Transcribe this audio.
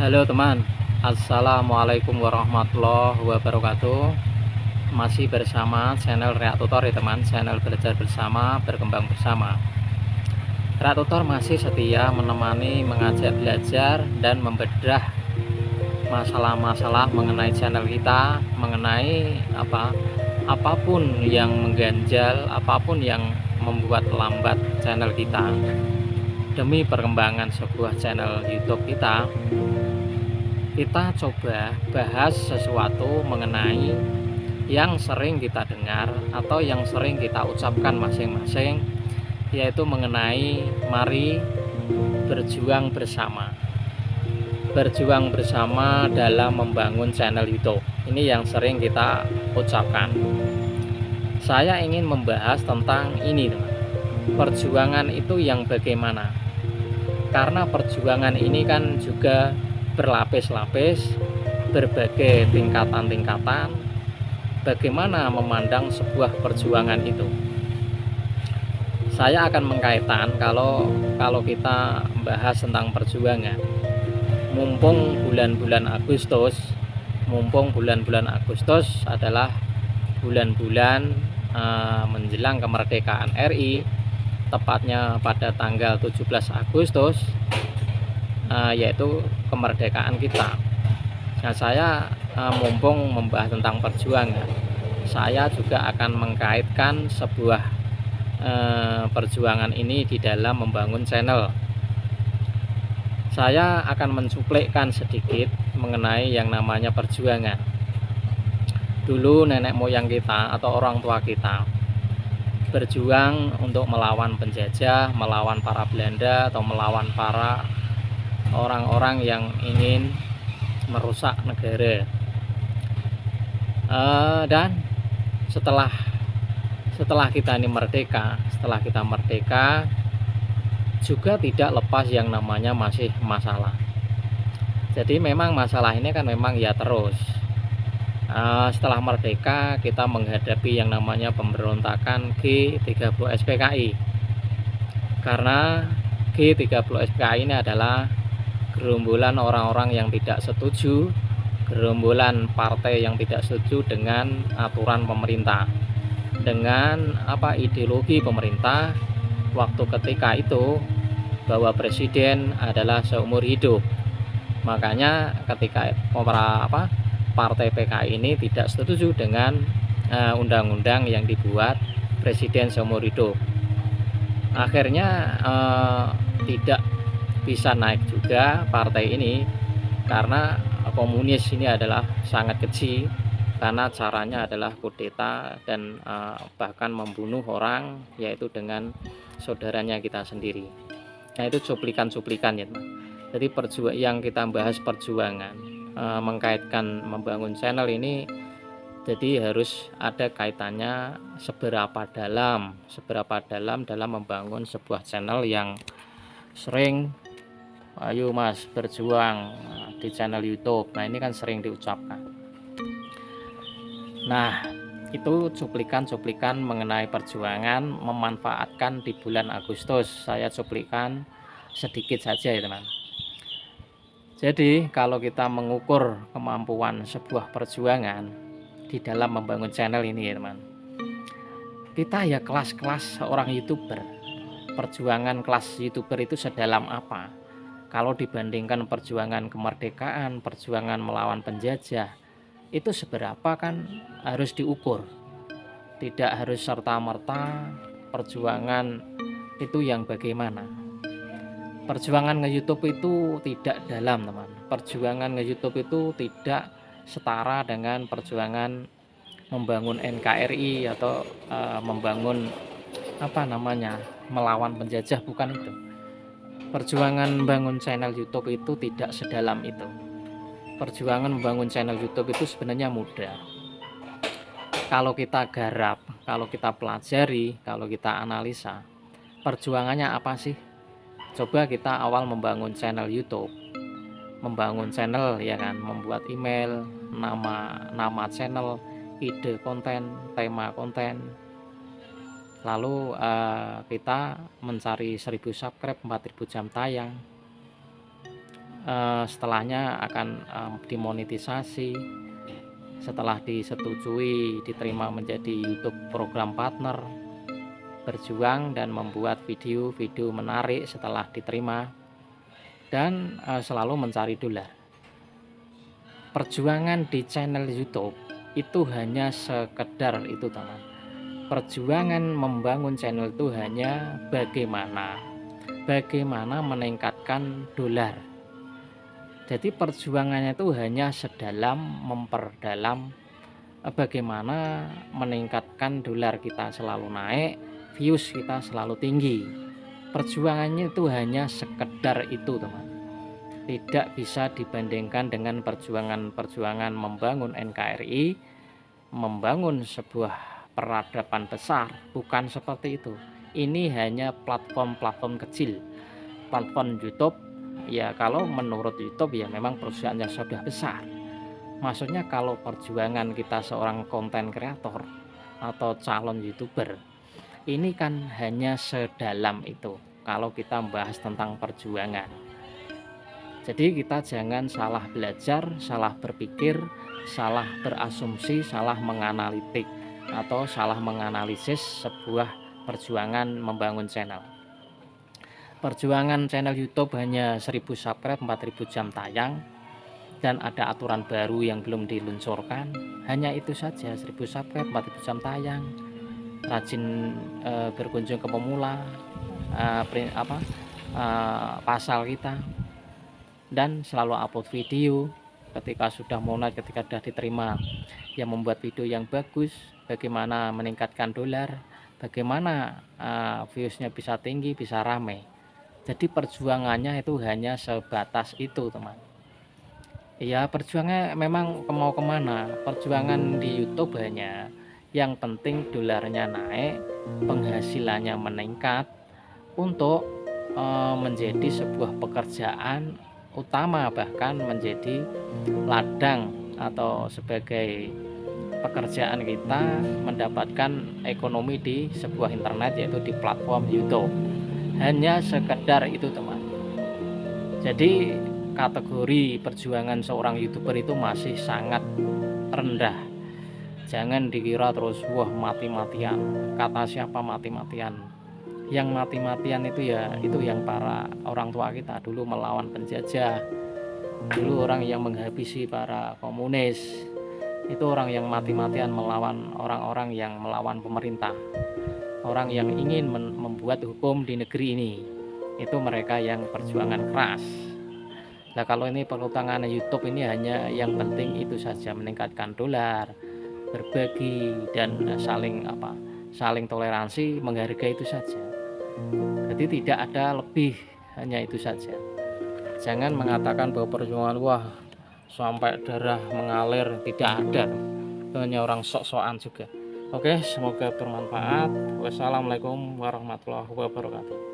Halo teman, Assalamualaikum warahmatullahi wabarakatuh. Masih bersama channel Reak Tutor ya teman, channel belajar bersama, berkembang bersama. Reak Tutor masih setia menemani, mengajak belajar dan membedah masalah-masalah mengenai channel kita, mengenai apapun yang mengganjal, apapun yang membuat lambat channel kita. Demi perkembangan sebuah channel YouTube kita coba bahas sesuatu mengenai yang sering kita dengar atau yang sering kita ucapkan masing-masing, yaitu mengenai mari berjuang bersama. Berjuang bersama dalam membangun channel YouTube. Ini yang sering kita ucapkan. Saya ingin membahas tentang ini, teman. Perjuangan itu yang bagaimana? Karena perjuangan ini kan juga berlapis-lapis, berbagai tingkatan-tingkatan. Bagaimana memandang sebuah perjuangan itu? Saya akan mengkaitkan kalau kita bahas tentang perjuangan. Mumpung bulan-bulan Agustus adalah bulan-bulan menjelang kemerdekaan RI, tepatnya pada tanggal 17 Agustus, yaitu kemerdekaan kita. Nah, saya mumpung membahas tentang perjuangan, saya juga akan mengkaitkan sebuah perjuangan ini di dalam membangun channel. Saya akan mencuplikkan sedikit mengenai yang namanya perjuangan. Dulu nenek moyang kita atau orang tua kita berjuang untuk melawan penjajah, melawan para Belanda atau melawan para orang-orang yang ingin merusak negara. Dan setelah kita ini merdeka, juga tidak lepas yang namanya masih masalah. Jadi memang masalah ini kan memang ya terus. Setelah merdeka kita menghadapi yang namanya pemberontakan G30 SPKI. Karena G30 SPKI ini adalah gerombolan orang-orang yang tidak setuju, gerombolan partai yang tidak setuju dengan aturan pemerintah, dengan ideologi pemerintah waktu ketika itu, bahwa presiden adalah seumur hidup. Makanya ketika partai PKI ini tidak setuju dengan undang-undang yang dibuat presiden seumur hidup, akhirnya tidak bisa naik juga partai ini karena komunis ini adalah sangat keji, karena caranya adalah kudeta dan bahkan membunuh orang, yaitu dengan saudaranya kita sendiri. Nah, itu cuplikan-cuplikan ya teman. Jadi yang kita bahas perjuangan, mengkaitkan membangun channel ini, jadi harus ada kaitannya seberapa dalam dalam membangun sebuah channel yang sering ayo mas berjuang di channel YouTube. Nah, ini kan sering diucapkan. Nah, itu cuplikan-cuplikan mengenai perjuangan memanfaatkan di bulan Agustus. Saya cuplikan sedikit saja ya teman. Jadi kalau kita mengukur kemampuan sebuah perjuangan di dalam membangun channel ini ya teman, kita ya kelas-kelas seorang YouTuber. Perjuangan kelas YouTuber itu sedalam apa? Kalau dibandingkan perjuangan kemerdekaan, perjuangan melawan penjajah, itu seberapa kan harus diukur. Tidak harus serta-merta perjuangan itu yang bagaimana. Perjuangan nge-YouTube itu tidak dalam teman. Perjuangan nge-YouTube itu tidak setara dengan perjuangan membangun NKRI atau membangun melawan penjajah, bukan itu. Perjuangan membangun channel YouTube itu tidak sedalam itu. Perjuangan membangun channel YouTube itu sebenarnya mudah. Kalau kita garap, kalau kita pelajari, kalau kita analisa, perjuangannya apa sih? Coba kita awal membangun channel YouTube, membangun channel ya kan, membuat email, nama channel, ide konten, tema konten. Lalu kita mencari 1000 subscribe, 4000 jam tayang. setelahnya akan dimonetisasi. Setelah disetujui, diterima menjadi YouTube program partner, berjuang dan membuat video-video menarik setelah diterima, dan selalu mencari dolar. Perjuangan di channel YouTube itu hanya sekedar itu, teman. Perjuangan membangun channel itu hanya bagaimana meningkatkan dolar. Jadi perjuangannya itu hanya sedalam memperdalam bagaimana meningkatkan dolar kita selalu naik, views kita selalu tinggi. Perjuangannya itu hanya sekedar itu, teman. Tidak bisa dibandingkan dengan perjuangan membangun NKRI, membangun sebuah peradaban besar. Bukan seperti itu. Ini hanya platform-platform kecil, platform YouTube. Ya kalau menurut YouTube ya memang perusahaannya sudah besar. Maksudnya kalau perjuangan kita seorang konten kreator atau calon YouTuber, ini kan hanya sedalam itu kalau kita membahas tentang perjuangan. Jadi kita jangan salah belajar, salah berpikir, salah berasumsi, salah menganalitik atau salah menganalisis sebuah perjuangan membangun channel. Perjuangan channel YouTube hanya 1000 subscribe, 4000 jam tayang, dan ada aturan baru yang belum diluncurkan. Hanya itu saja, 1000 subscribe, 4000 jam tayang, rajin berkunjung ke pemula, pasal kita, dan selalu upload video. Ketika sudah mulai, ketika sudah diterima, yang membuat video yang bagus, bagaimana meningkatkan dolar, bagaimana viewsnya bisa tinggi, bisa rame. Jadi perjuangannya itu hanya sebatas itu, teman. Ya perjuangan memang mau kemana, perjuangan di YouTube hanya yang penting dolarnya naik, penghasilannya meningkat, untuk menjadi sebuah pekerjaan utama, bahkan menjadi ladang atau sebagai pekerjaan kita mendapatkan ekonomi di sebuah internet, yaitu di platform YouTube. Hanya sekedar itu, teman. Jadi kategori perjuangan seorang YouTuber itu masih sangat rendah. Jangan dikira terus wah mati-matian. Kata siapa mati-matian? Yang mati-matian itu ya itu yang para orang tua kita dulu melawan penjajah. Dulu orang yang menghabisi para komunis. Itu orang yang mati-matian melawan orang-orang yang melawan pemerintah. Orang yang ingin membuat hukum di negeri ini, itu mereka yang perjuangan keras. Nah kalau ini perlutangan YouTube ini hanya yang penting itu saja, meningkatkan dolar, berbagi, dan saling toleransi, menghargai, itu saja. Jadi tidak ada lebih, hanya itu saja. Jangan mengatakan bahwa perjuangan wah sampai darah mengalir, tidak ada. Itu hanya orang sok-sokan juga. Oke, semoga bermanfaat. Wassalamualaikum warahmatullahi wabarakatuh.